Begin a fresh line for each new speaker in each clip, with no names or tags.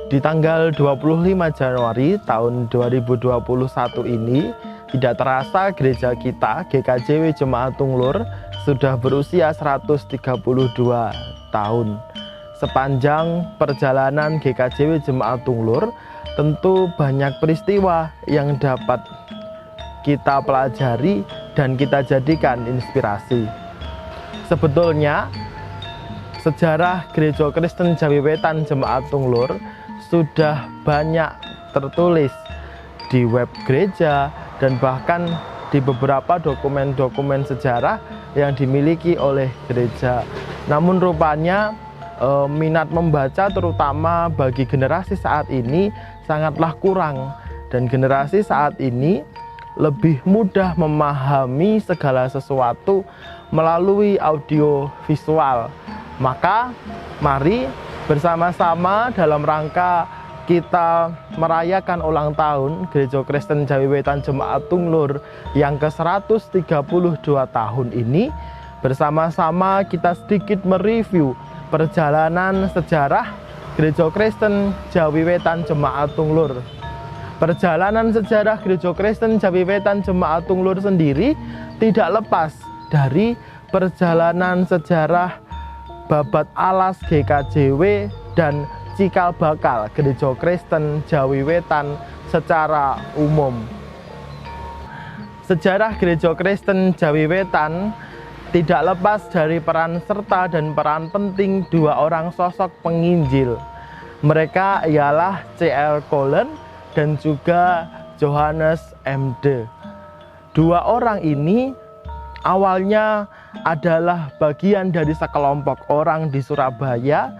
Di tanggal 25 Januari tahun 2021 ini, tidak terasa gereja kita GKJW Jemaat Tunglur sudah berusia 132 tahun. Sepanjang perjalanan GKJW Jemaat Tunglur, tentu banyak peristiwa yang dapat kita pelajari dan kita jadikan inspirasi. Sebetulnya, sejarah Gereja Kristen Jawi Wetan Jemaat Tunglur sudah banyak tertulis di web gereja dan bahkan di beberapa dokumen-dokumen sejarah yang dimiliki oleh gereja. Namun rupanya minat membaca terutama bagi generasi saat ini sangatlah kurang, dan generasi saat ini lebih mudah memahami segala sesuatu melalui audio visual. Maka mari bersama-sama dalam rangka kita merayakan ulang tahun Gereja Kristen Jawi Wetan Jemaat Tunglur yang ke-132 tahun ini, bersama-sama kita sedikit mereview perjalanan sejarah Gereja Kristen Jawi Wetan Jemaat Tunglur. Perjalanan sejarah Gereja Kristen Jawi Wetan Jemaat Tunglur sendiri tidak lepas dari perjalanan sejarah Babat Alas GKJW dan Cikal Bakal Gereja Kristen Jawi Wetan secara umum. Sejarah Gereja Kristen Jawi Wetan tidak lepas dari peran serta dan peran penting dua orang sosok penginjil. Mereka ialah C.L. Cullen dan juga Johannes M.D. Dua orang ini awalnya adalah bagian dari sekelompok orang di Surabaya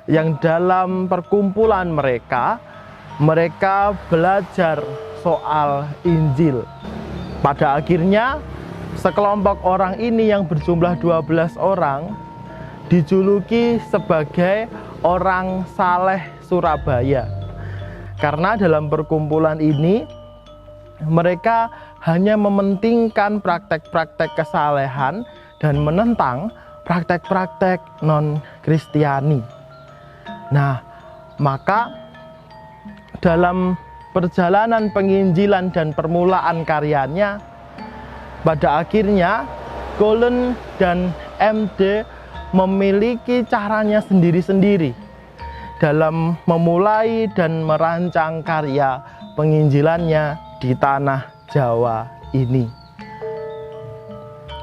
yang dalam perkumpulan mereka belajar soal Injil. Pada akhirnya sekelompok orang ini yang berjumlah 12 orang dijuluki sebagai orang saleh Surabaya. Karena dalam perkumpulan ini mereka hanya mementingkan praktek-praktek kesalehan dan menentang praktek-praktek non-Kristiani. Nah, maka dalam perjalanan penginjilan dan permulaan karyanya, pada akhirnya Cullen dan M.D. memiliki caranya sendiri-sendiri dalam memulai dan merancang karya penginjilannya di tanah Jawa ini.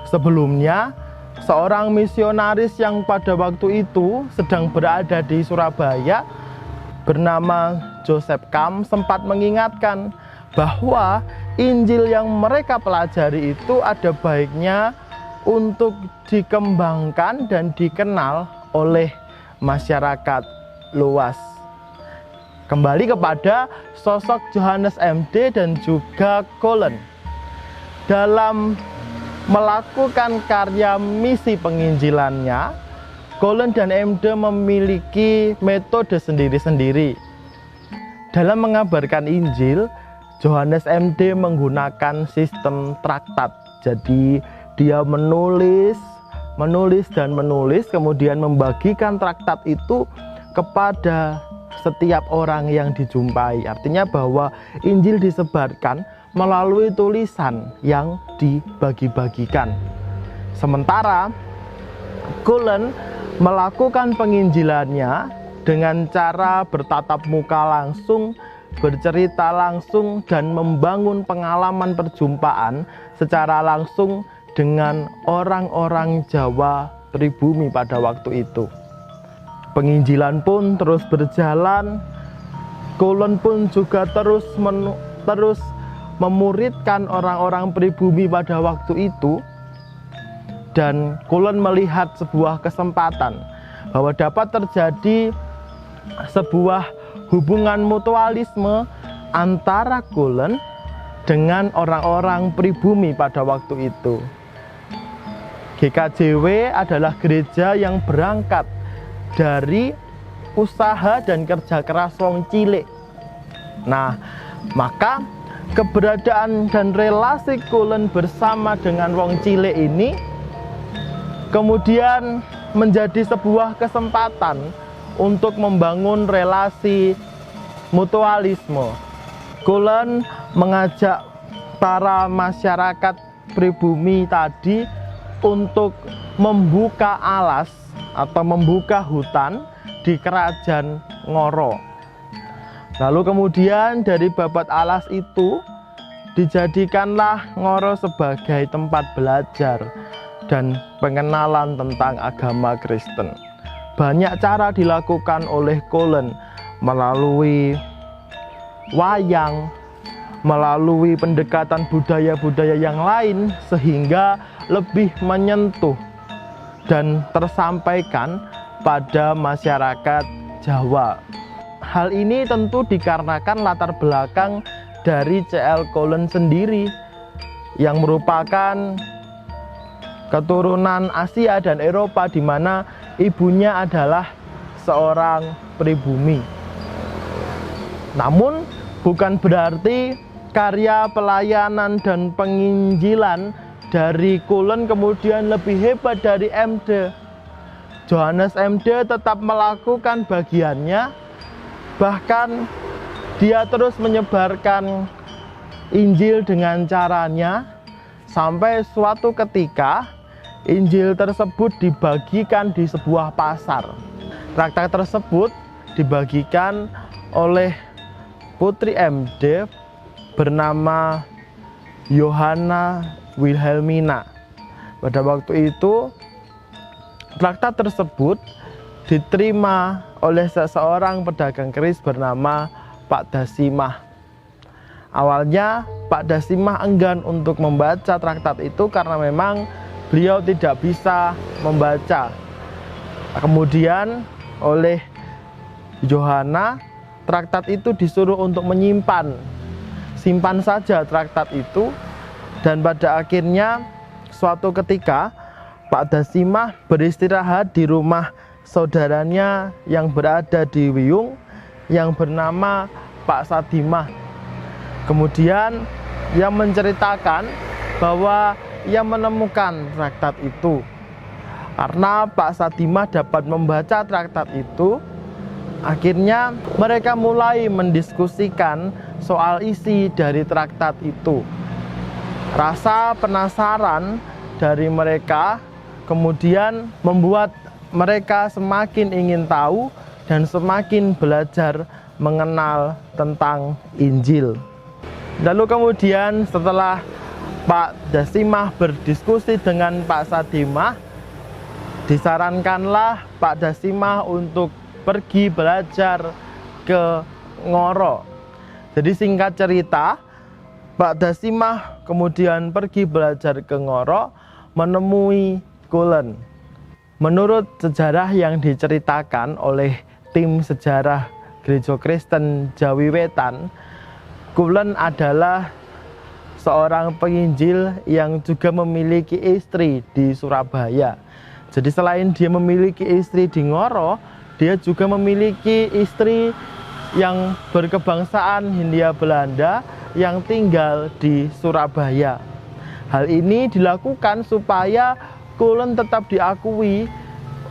Sebelumnya, seorang misionaris yang pada waktu itu sedang berada di Surabaya bernama Joseph Kam sempat mengingatkan bahwa Injil yang mereka pelajari itu ada baiknya untuk dikembangkan dan dikenal oleh masyarakat luas. Kembali kepada sosok Johannes M.D. dan juga Cullen. Dalam melakukan karya misi penginjilannya, Cullen dan M.D. memiliki metode sendiri-sendiri. Dalam mengabarkan Injil, Johannes M.D. menggunakan sistem traktat. Jadi dia menulis, kemudian membagikan traktat itu kepada setiap orang yang dijumpai. Artinya bahwa Injil disebarkan melalui tulisan yang dibagi-bagikan. Sementara Cullen melakukan penginjilannya dengan cara bertatap muka langsung, bercerita langsung, dan membangun pengalaman perjumpaan secara langsung dengan orang-orang Jawa pribumi pada waktu itu. Penginjilan pun terus berjalan. Cullen pun juga terus memuridkan orang-orang pribumi pada waktu itu, dan Cullen melihat sebuah kesempatan bahwa dapat terjadi sebuah hubungan mutualisme antara Cullen dengan orang-orang pribumi pada waktu itu. GKJW adalah gereja yang berangkat dari usaha dan kerja keras wong cilik. Nah, maka keberadaan dan relasi Cullen bersama dengan wong cilik ini kemudian menjadi sebuah kesempatan untuk membangun relasi mutualisme. Cullen mengajak para masyarakat pribumi tadi untuk membuka alas atau membuka hutan di kerajaan Ngoro. Lalu kemudian dari babat alas itu dijadikanlah Ngoro sebagai tempat belajar dan pengenalan tentang agama Kristen. Banyak cara dilakukan oleh Cullen melalui wayang, melalui pendekatan budaya-budaya yang lain sehingga lebih menyentuh dan tersampaikan pada masyarakat Jawa. Hal ini tentu dikarenakan latar belakang dari C.L. Cullen sendiri yang merupakan keturunan Asia dan Eropa, di mana ibunya adalah seorang pribumi. Namun bukan berarti karya pelayanan dan penginjilan dari Cullen kemudian lebih hebat dari MD. Johannes MD tetap melakukan bagiannya, bahkan dia terus menyebarkan Injil dengan caranya, sampai suatu ketika Injil tersebut dibagikan di sebuah pasar. Traktat tersebut dibagikan oleh putri MD bernama Johanna Wilhelmina. Pada waktu itu traktat tersebut diterima oleh seseorang pedagang keris bernama Pak Dasimah. Awalnya Pak Dasimah enggan untuk membaca traktat itu karena memang beliau tidak bisa membaca. Kemudian oleh Johanna, traktat itu disuruh untuk menyimpan. Simpan saja traktat itu. Dan pada akhirnya suatu ketika Pak Dasimah beristirahat di rumah saudaranya yang berada di Wiyung yang bernama Pak Sadimah. Kemudian ia menceritakan bahwa ia menemukan traktat itu. Karena Pak Sadimah dapat membaca traktat itu, akhirnya mereka mulai mendiskusikan soal isi dari traktat itu. Rasa penasaran dari mereka kemudian membuat mereka semakin ingin tahu dan semakin belajar mengenal tentang Injil. Lalu kemudian setelah Pak Dasimah berdiskusi dengan Pak Sadimah, disarankanlah Pak Dasimah untuk pergi belajar ke Ngoro. Jadi singkat cerita, Pak Dasimah kemudian pergi belajar ke Ngoro menemui Cullen. Menurut sejarah yang diceritakan oleh tim sejarah Gereja Kristen Jawi Wetan, Cullen adalah seorang penginjil yang juga memiliki istri di Surabaya. Jadi selain dia memiliki istri di Ngoro, dia juga memiliki istri yang berkebangsaan Hindia Belanda yang tinggal di Surabaya. Hal ini dilakukan supaya Cullen tetap diakui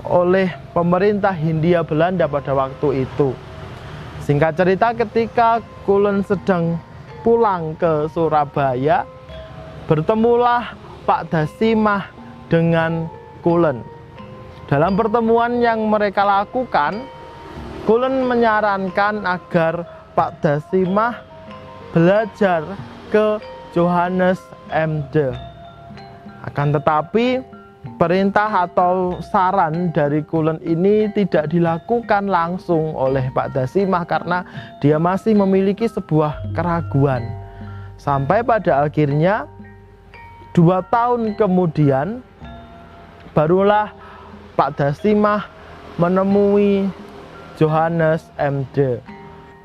oleh pemerintah Hindia Belanda pada waktu itu. Singkat cerita, ketika Cullen sedang pulang ke Surabaya, bertemulah Pak Dasimah dengan Cullen. Dalam pertemuan yang mereka lakukan, Cullen menyarankan agar Pak Dasimah belajar ke Johannes MD. Akan tetapi perintah atau saran dari Cullen ini tidak dilakukan langsung oleh Pak Dasimah karena dia masih memiliki sebuah keraguan. Sampai pada akhirnya 2 tahun kemudian barulah Pak Dasimah menemui Johannes MD.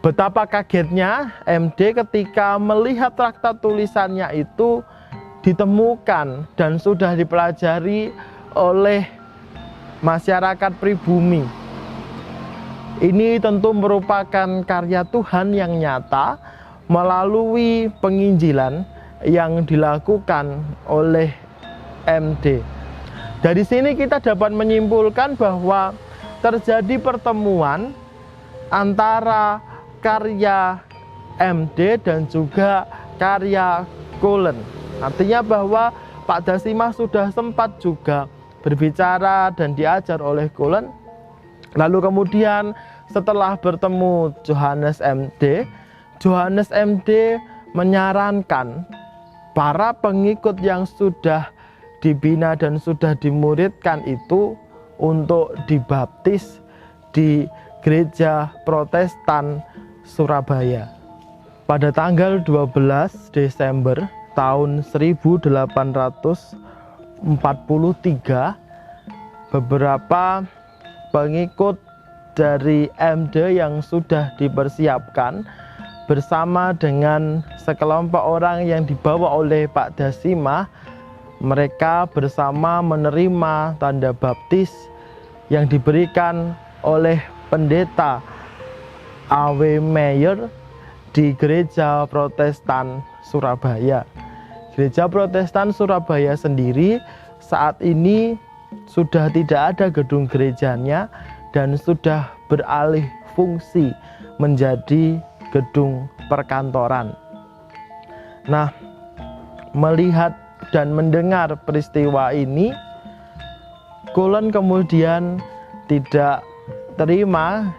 Betapa kagetnya MD ketika melihat traktat tulisannya itu ditemukan dan sudah dipelajari oleh masyarakat pribumi. Ini tentu merupakan karya Tuhan yang nyata melalui penginjilan yang dilakukan oleh MD. Dari sini kita dapat menyimpulkan bahwa terjadi pertemuan antara karya MD dan juga karya Cullen. Artinya bahwa Pak Dasimah sudah sempat juga berbicara dan diajar oleh Cullen. Lalu kemudian setelah bertemu Johannes MD menyarankan para pengikut yang sudah dibina dan sudah dimuridkan itu untuk dibaptis di Gereja Protestan Surabaya. Pada tanggal 12 Desember tahun 1843, beberapa pengikut dari MD yang sudah dipersiapkan bersama dengan sekelompok orang yang dibawa oleh Pak Dasimah, mereka bersama menerima tanda baptis yang diberikan oleh pendeta A.W. Meyer di Gereja Protestan Surabaya. Gereja Protestan Surabaya sendiri saat ini sudah tidak ada gedung gerejanya dan sudah beralih fungsi menjadi gedung perkantoran. Nah, melihat dan mendengar peristiwa ini, Cullen kemudian tidak terima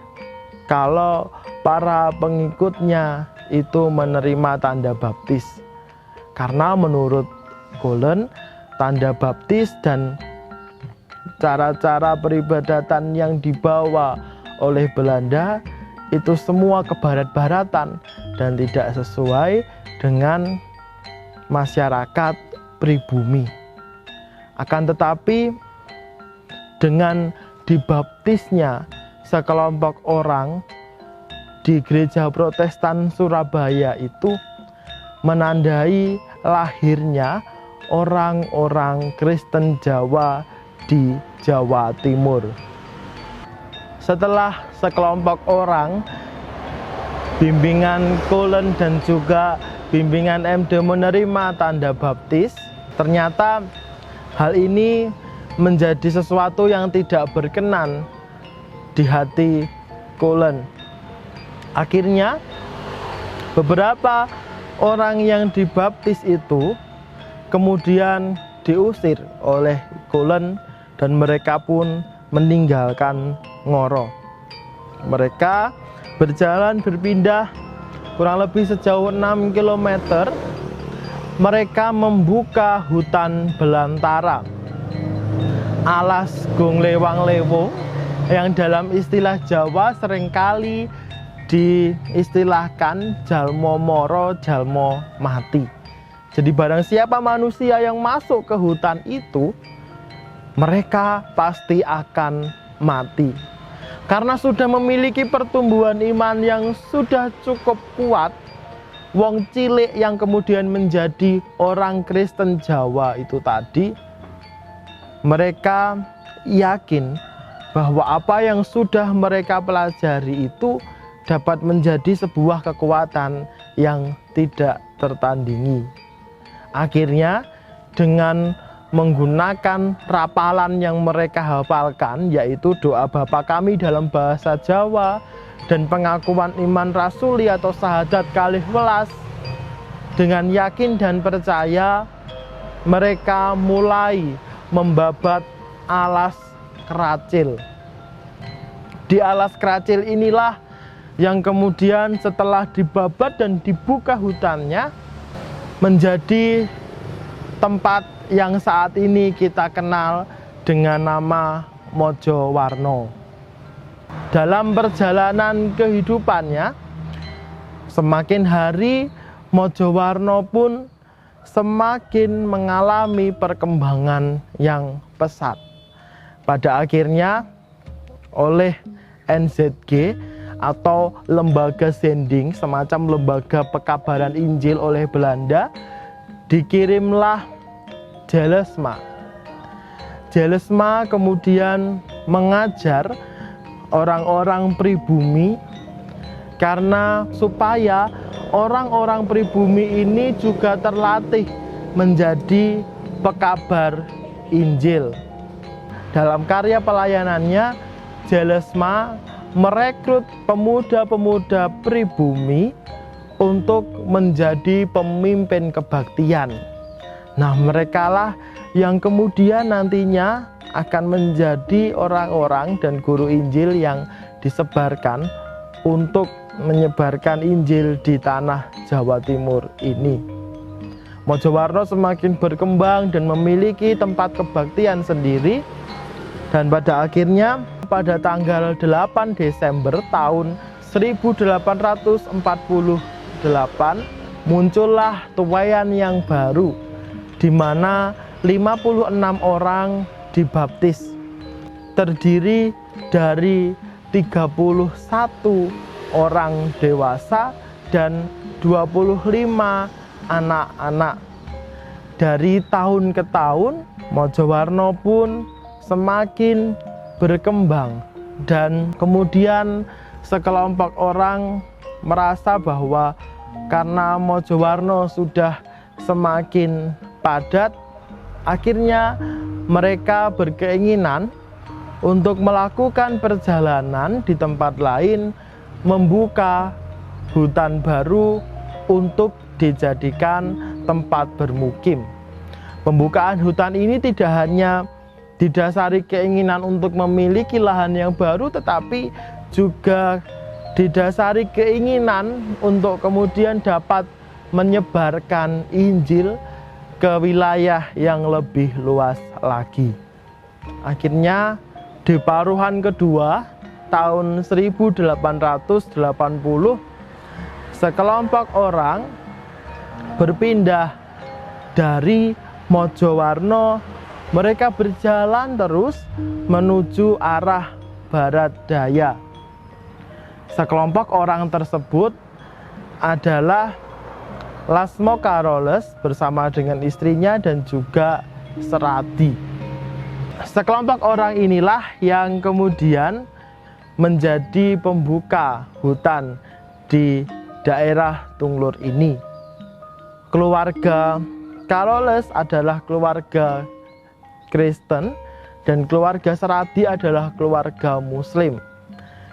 kalau para pengikutnya itu menerima tanda baptis. Karena menurut Cullen, tanda baptis dan cara-cara peribadatan yang dibawa oleh Belanda itu semua kebarat-baratan dan tidak sesuai dengan masyarakat pribumi. Akan tetapi dengan dibaptisnya sekelompok orang di Gereja Protestan Surabaya itu menandai lahirnya orang-orang Kristen Jawa di Jawa Timur. Setelah sekelompok orang, bimbingan Cullen dan juga bimbingan MD menerima tanda baptis, ternyata hal ini menjadi sesuatu yang tidak berkenan di hati Cullen. Akhirnya beberapa orang yang dibaptis itu kemudian diusir oleh Cullen dan mereka pun meninggalkan Ngoro. Mereka berjalan berpindah kurang lebih sejauh 6 km. Mereka membuka hutan belantara alas Gong Lewang Lewo yang dalam istilah Jawa seringkali diistilahkan jalmo moro jalmo mati. Jadi barang siapa manusia yang masuk ke hutan itu, mereka pasti akan mati. Karena sudah memiliki pertumbuhan iman yang sudah cukup kuat, wong cilik yang kemudian menjadi orang Kristen Jawa itu tadi, mereka yakin bahwa apa yang sudah mereka pelajari itu dapat menjadi sebuah kekuatan yang tidak tertandingi. Akhirnya dengan menggunakan rapalan yang mereka hafalkan, yaitu doa Bapa Kami dalam bahasa Jawa dan pengakuan iman rasuli atau syahadat kalih welas, dengan yakin dan percaya mereka mulai membabat alas Keracil. Di alas Keracil inilah yang kemudian setelah dibabat dan dibuka hutannya menjadi tempat yang saat ini kita kenal dengan nama Mojowarno. Dalam perjalanan kehidupannya, semakin hari Mojowarno pun semakin mengalami perkembangan yang pesat. Pada akhirnya oleh NZG atau lembaga sending, semacam lembaga pekabaran Injil oleh Belanda, dikirimlah Jelesma. Jelesma kemudian mengajar orang-orang pribumi karena supaya orang-orang pribumi ini juga terlatih menjadi pekabar Injil. Dalam karya pelayanannya, Jelesma merekrut pemuda-pemuda pribumi untuk menjadi pemimpin kebaktian. Nah, merekalah yang kemudian nantinya akan menjadi orang-orang dan guru Injil yang disebarkan untuk menyebarkan Injil di tanah Jawa Timur ini. Mojowarno semakin berkembang dan memiliki tempat kebaktian sendiri, dan pada akhirnya pada tanggal 8 Desember tahun 1848 muncullah tuayan yang baru, di mana 56 orang dibaptis, terdiri dari 31 orang dewasa dan 25 anak-anak. Dari tahun ke tahun, Mojowarno pun semakin berkembang, dan kemudian sekelompok orang merasa bahwa karena Mojowarno sudah semakin padat, akhirnya mereka berkeinginan untuk melakukan perjalanan di tempat lain, membuka hutan baru untuk dijadikan tempat bermukim. Pembukaan hutan ini tidak hanya didasari keinginan untuk memiliki lahan yang baru, tetapi juga didasari keinginan untuk kemudian dapat menyebarkan Injil ke wilayah yang lebih luas lagi. Akhirnya di paruhan kedua tahun 1880, sekelompok orang berpindah dari Mojowarno. Mereka berjalan terus menuju arah barat daya. Sekelompok orang tersebut adalah Lasmo Karoles bersama dengan istrinya dan juga Seradi. Sekelompok orang inilah yang kemudian menjadi pembuka hutan di daerah Tunglur ini. Keluarga Karoles adalah keluarga Kristen dan keluarga Seradi adalah keluarga Muslim.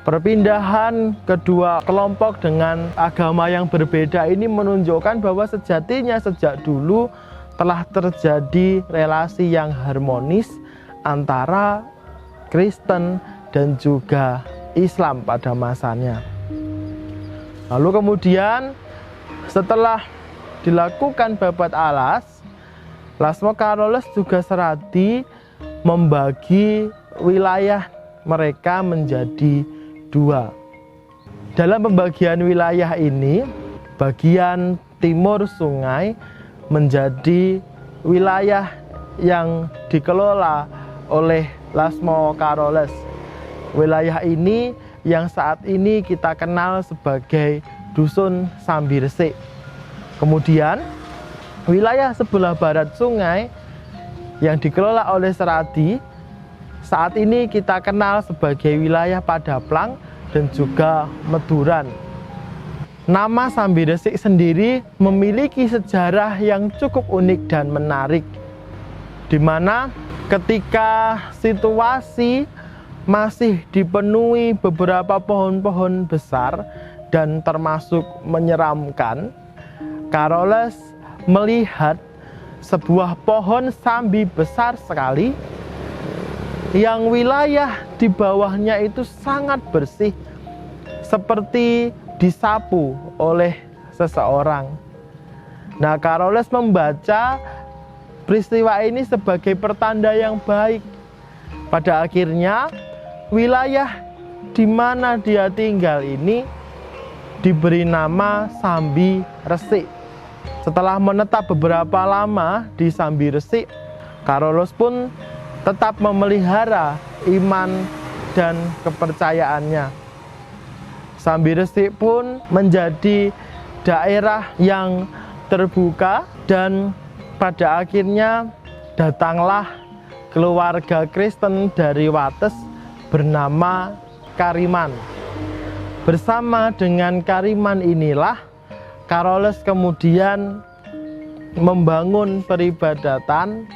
Perpindahan kedua kelompok dengan agama yang berbeda ini menunjukkan bahwa sejatinya sejak dulu telah terjadi relasi yang harmonis antara Kristen dan juga Islam pada masanya. Lalu kemudian setelah dilakukan babat alas, Lasmo Karoles juga Seradi membagi wilayah mereka menjadi dua. Dalam pembagian wilayah ini, bagian timur sungai menjadi wilayah yang dikelola oleh Lasmo Karoles. Wilayah ini yang saat ini kita kenal sebagai Dusun Sambiresik. Kemudian wilayah sebelah barat sungai yang dikelola oleh Seradi saat ini kita kenal sebagai wilayah Padaplang dan juga Meduran. Nama Sambiresik sendiri memiliki sejarah yang cukup unik dan menarik, di mana ketika situasi masih dipenuhi beberapa pohon-pohon besar dan termasuk menyeramkan, Karoles melihat sebuah pohon sambi besar sekali yang wilayah di bawahnya itu sangat bersih, seperti disapu oleh seseorang. Nah, Karoles membaca peristiwa ini sebagai pertanda yang baik. Pada akhirnya, wilayah di mana dia tinggal ini diberi nama Sambiresik. Setelah menetap beberapa lama di Sambiresik, Karoles pun tetap memelihara iman dan kepercayaannya. Sambiresik pun menjadi daerah yang terbuka, dan pada akhirnya datanglah keluarga Kristen dari Wates bernama Kariman. Bersama dengan Kariman inilah Karoles kemudian membangun peribadatan,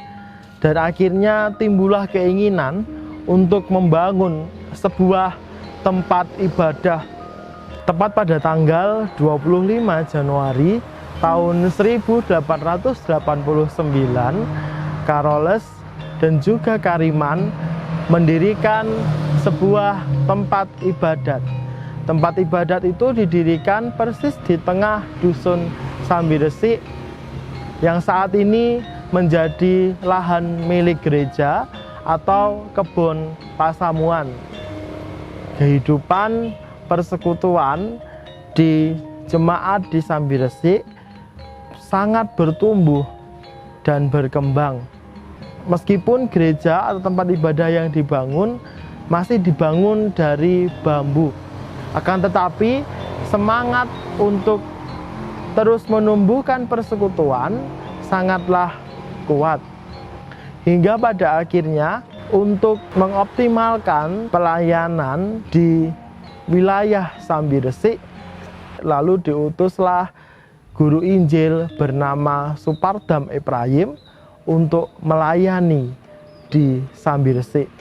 dan akhirnya timbullah keinginan untuk membangun sebuah tempat ibadah tepat pada tanggal 25 Januari tahun 1889, Carolus dan juga Kariman mendirikan sebuah tempat ibadat. Tempat ibadat itu didirikan persis di tengah dusun Sambiresik yang saat ini menjadi lahan milik gereja atau kebun Pasamuan. Kehidupan persekutuan di jemaat di Sambiresik sangat bertumbuh dan berkembang. Meskipun gereja atau tempat ibadah yang dibangun masih dibangun dari bambu, akan tetapi semangat untuk terus menumbuhkan persekutuan sangatlah kuat. Hingga pada akhirnya untuk mengoptimalkan pelayanan di wilayah Sambiresik, lalu diutuslah guru Injil bernama Supardam Ephraim untuk melayani di Sambiresik.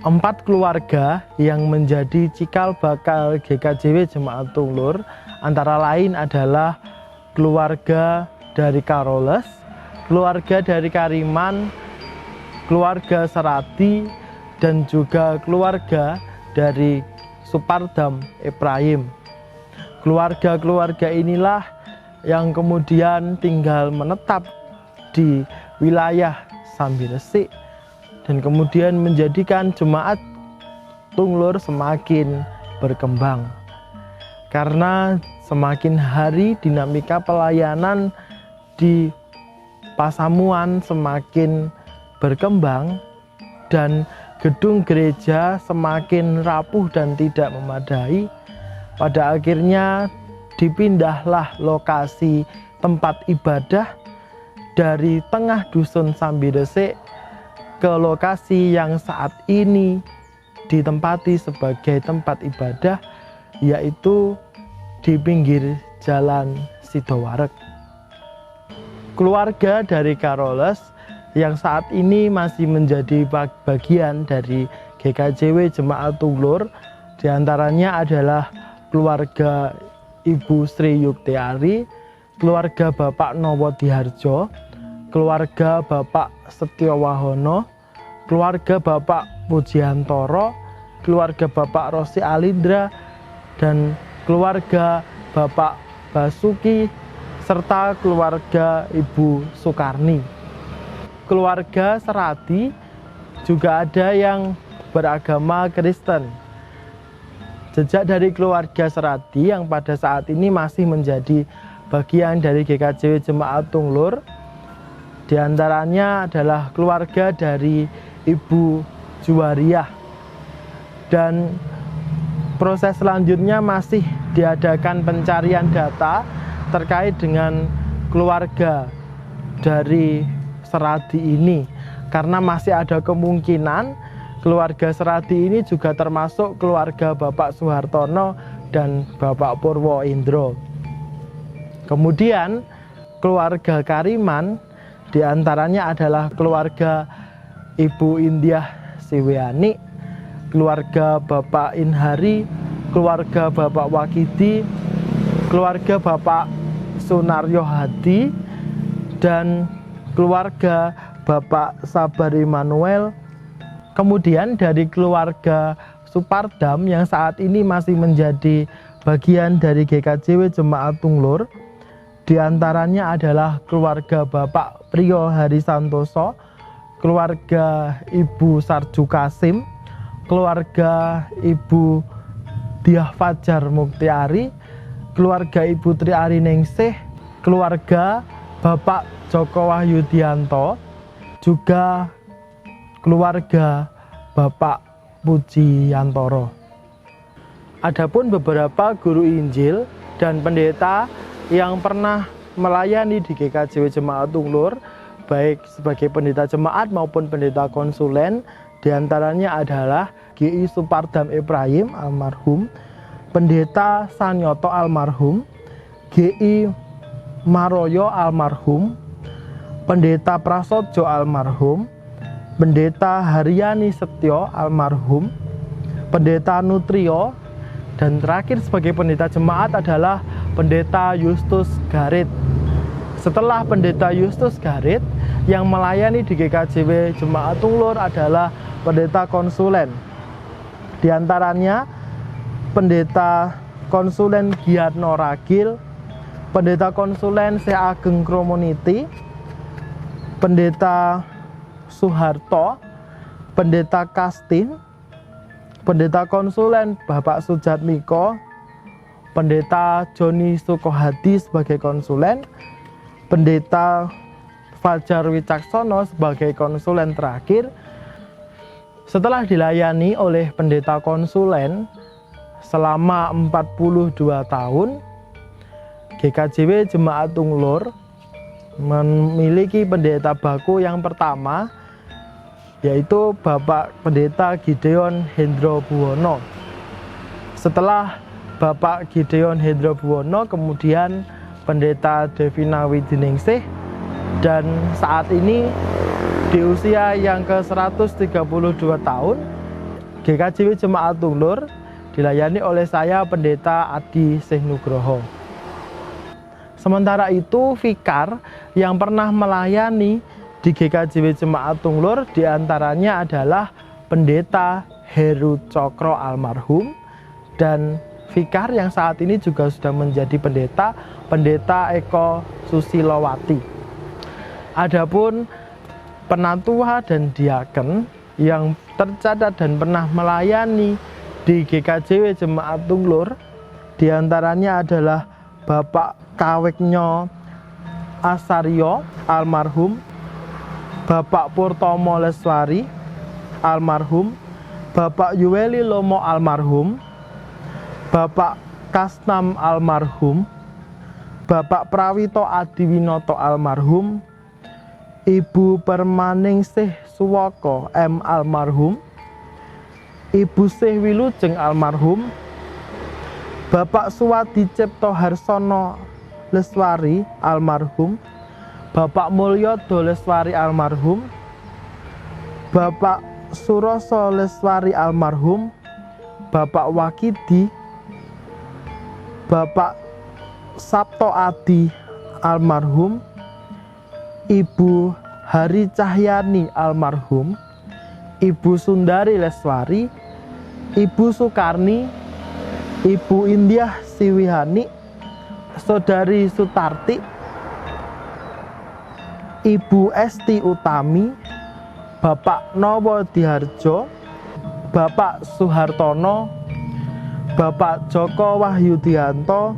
4 keluarga yang menjadi cikal bakal GKJW Jemaat Tunglur antara lain adalah keluarga dari Carolus, keluarga dari Kariman, keluarga Serati, dan juga keluarga dari Supardam Ephraim. Keluarga-keluarga inilah yang kemudian tinggal menetap di wilayah Sambiresik dan kemudian menjadikan jemaat Tunglur semakin berkembang. Karena semakin hari dinamika pelayanan di Pasamuan semakin berkembang dan gedung gereja semakin rapuh dan tidak memadai, pada akhirnya dipindahlah lokasi tempat ibadah dari tengah dusun Sambiresik ke lokasi yang saat ini ditempati sebagai tempat ibadah, yaitu di pinggir Jalan Sidoarek. Keluarga dari Carolus yang saat ini masih menjadi bagian dari GKJW Jemaat Tunglur, diantaranya adalah keluarga Ibu Sri Yuktiari, keluarga Bapak Nowo Diharjo, keluarga Bapak Setiowahono, keluarga Bapak Pujiantoro, keluarga Bapak Rosi Alindra, dan keluarga Bapak Basuki, serta keluarga Ibu Sukarni. Keluarga Serati juga ada yang beragama Kristen. Jejak dari keluarga Serati yang pada saat ini masih menjadi bagian dari GKJW Jemaat Tunglur, diantaranya adalah keluarga dari Ibu Juwariah. Dan proses selanjutnya masih diadakan pencarian data terkait dengan keluarga dari Serati ini, karena masih ada kemungkinan keluarga Serati ini juga termasuk keluarga Bapak Suhartono dan Bapak Purwo Indro. Kemudian keluarga Kariman diantaranya adalah keluarga Ibu Indiah Siwiani, keluarga Bapak Inhari, keluarga Bapak Wakidi, keluarga Bapak Sunaryo Hadi, dan keluarga Bapak Sabar Immanuel. Kemudian dari keluarga Supardam yang saat ini masih menjadi bagian dari GKJW Jemaat Tunglur, diantaranya adalah keluarga Bapak Priyo Harisantoso, keluarga Ibu Sarju Kasim, keluarga Ibu Diah Fajar Muktiari, keluarga Ibu Tri Ariningsih, keluarga Bapak Joko Wahyudianto, juga keluarga Bapak Pujiyantoro. Adapun beberapa guru Injil dan pendeta yang pernah melayani di GKJW Jemaat Tunglur, baik sebagai pendeta jemaat maupun pendeta konsulen, diantaranya adalah GI Supardam Ephraim almarhum, pendeta Sanyoto almarhum, GI Maroyo almarhum, pendeta Prasojo almarhum, Pendeta Haryani Setyo almarhum, Pendeta Nutrio, dan terakhir sebagai pendeta jemaat adalah Pendeta Justus Garit. Setelah Pendeta Justus Garit, yang melayani di GKJW Jemaat Tunglur adalah pendeta konsulen. Di antaranya Pendeta Konsulen Giatno Ragil, Pendeta Konsulen Syekh Ageng Community, Pendeta Suharto, Pendeta Kastin, Pendeta Konsulen Bapak Sujatmiko, Pendeta Joni Sukohadi sebagai konsulen, Pendeta Fajar Wicaksono sebagai konsulen terakhir. Setelah dilayani oleh pendeta konsulen selama 42 tahun, GKJW Jemaat Tunglur memiliki pendeta baku yang pertama, yaitu Bapak Pendeta Gideon Hendro Buwono. Setelah Bapak Gideon Hendro Buwono, kemudian Pendeta Devina Widiningsih, dan saat ini di usia yang ke-132 tahun, GKJW Jemaat Tunglur dilayani oleh saya, Pendeta Adi Syekh Nugroho. Sementara itu, vikar yang pernah melayani di GKJW Jemaat Tunglur diantaranya adalah Pendeta Heru Cokro almarhum, dan vikar yang saat ini juga sudah menjadi Pendeta Eko Susilowati. Adapun penatua dan diaken yang tercatat dan pernah melayani di GKJW Jemaat Tunglur diantaranya adalah Bapak Kaweknyo Asaryo almarhum, Bapak Purtomo Leswari almarhum, Bapak Yuweli Lomo almarhum, Bapak Kasnam almarhum, Bapak Prawito Adiwinoto almarhum, Ibu Permaningsih Suwoko M almarhum, Ibu Syekh Wilujeng almarhum, Bapak Suwadi Cipto Harsono Leswari almarhum, Bapak Mulyodo Leswari almarhum, Bapak Suroso Leswari almarhum, Bapak Wakidi, Bapak Sabto Adi almarhum, Ibu Hari Cahyani almarhum, Ibu Sundari Leswari, Ibu Sukarni, Ibu Indiah Siwihani, Saudari Sutarti, Ibu Esti Utami, Bapak Nowo Diharjo, Bapak Suhartono, Bapak Joko Wahyudianto,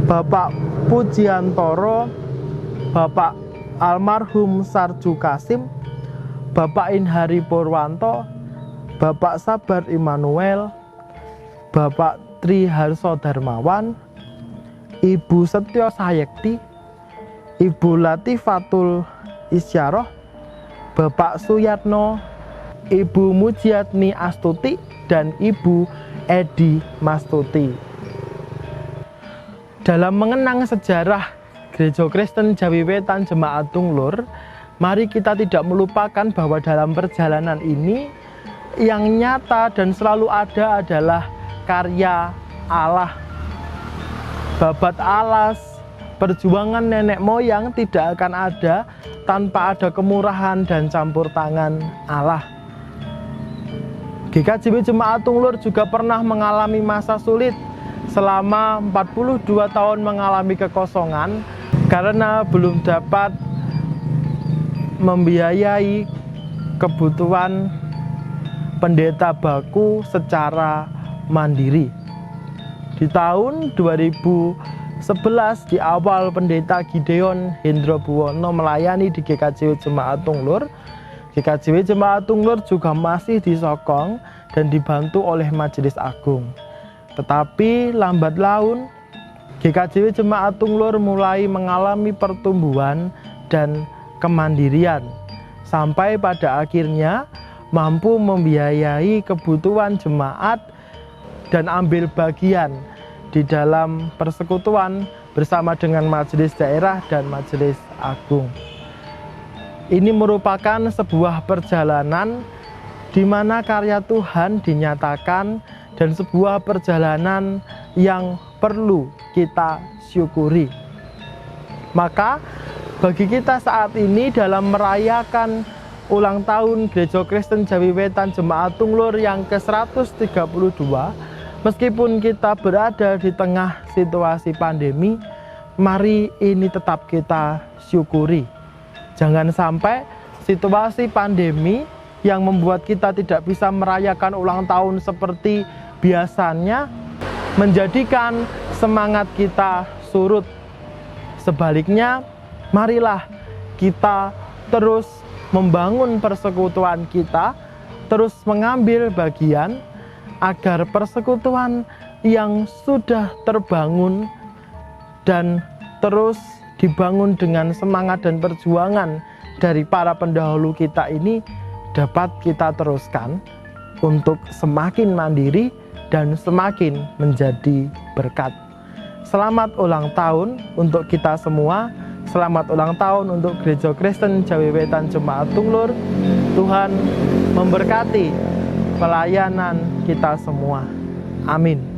Bapak Pujiantoro, Bapak almarhum Sarju Kasim, Bapak Inhari Purwanto, Bapak Sabar Immanuel, Bapak Tri Harso Darmawan, Ibu Setyo Sayekti, Ibu Latifatul Isyaroh, Bapak Suyatno, Ibu Mujiatni Astuti, dan Ibu Edi Mastuti. Dalam mengenang sejarah Gereja Kristen Jawi Wetan Jemaat Tunglur, mari kita tidak melupakan bahwa dalam perjalanan ini yang nyata dan selalu ada adalah karya Allah. Babat alas, perjuangan nenek moyang tidak akan ada tanpa ada kemurahan dan campur tangan Allah. GKJW Jemaat Tunglur juga pernah mengalami masa sulit selama 42 tahun mengalami kekosongan karena belum dapat membiayai kebutuhan pendeta baku secara mandiri. Di tahun 2011 di awal Pendeta Gideon Hendro Buwono melayani di GKJW Jemaat Tunglur, GKJW Jemaat Tunglur juga masih disokong dan dibantu oleh Majelis Agung. Tetapi lambat laun GKJW Jemaat Tunglur mulai mengalami pertumbuhan dan kemandirian sampai pada akhirnya mampu membiayai kebutuhan jemaat dan ambil bagian di dalam persekutuan bersama dengan majelis daerah dan majelis agung. Ini merupakan sebuah perjalanan di mana karya Tuhan dinyatakan dan sebuah perjalanan yang perlu kita syukuri. Maka bagi kita saat ini dalam merayakan ulang tahun Gereja Kristen Jawi Wetan Jemaat Tunglur yang ke-132, meskipun kita berada di tengah situasi pandemi, mari ini tetap kita syukuri. Jangan sampai situasi pandemi yang membuat kita tidak bisa merayakan ulang tahun seperti biasanya menjadikan semangat kita surut. Sebaliknya, marilah kita terus membangun persekutuan kita, terus mengambil bagian agar persekutuan yang sudah terbangun dan terus dibangun dengan semangat dan perjuangan dari para pendahulu kita ini dapat kita teruskan untuk semakin mandiri dan semakin menjadi berkat. Selamat ulang tahun untuk kita semua. Selamat ulang tahun untuk Gereja Kristen Jawi Wetan Jemaat Tunglur. Tuhan memberkati pelayanan kita semua. Amin.